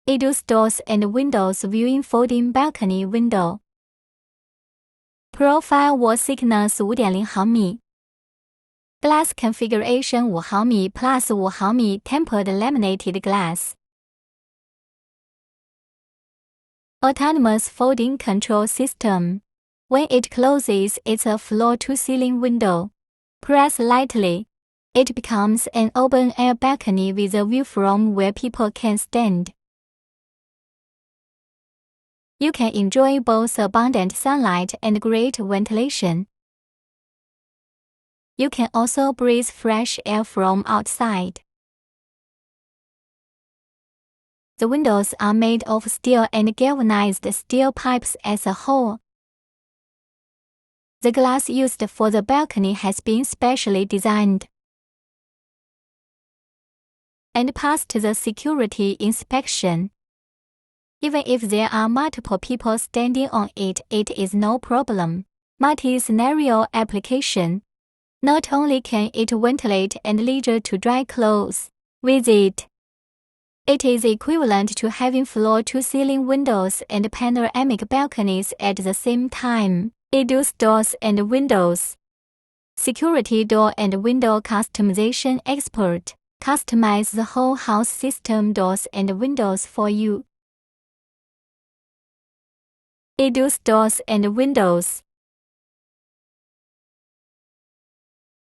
It does doors and windows viewing folding balcony window. Profile wall thickness 5.0 毫米 Glass configuration 5毫米 plus 5毫米 tempered laminated glass. Autonomous folding control system. When it closes, it's a floor-to-ceiling window. Press lightly. It becomes an open-air balcony with a view from where people can stand. You can enjoy both abundant sunlight and great ventilation. You can also breathe fresh air from outside. The windows are made of steel and galvanized steel pipes as a whole. The glass used for the balcony has been specially designed and passed the security inspection. Even if there are multiple people standing on it, it is no problem. Multi-scenario application. Not only can it ventilate and leisure to dry clothes with it, it is equivalent to having floor-to-ceiling windows and panoramic balconies at the same time. It does doors and windows. Security door and window customization expert. Customize the whole house system doors and windows for you. It does doors and windows.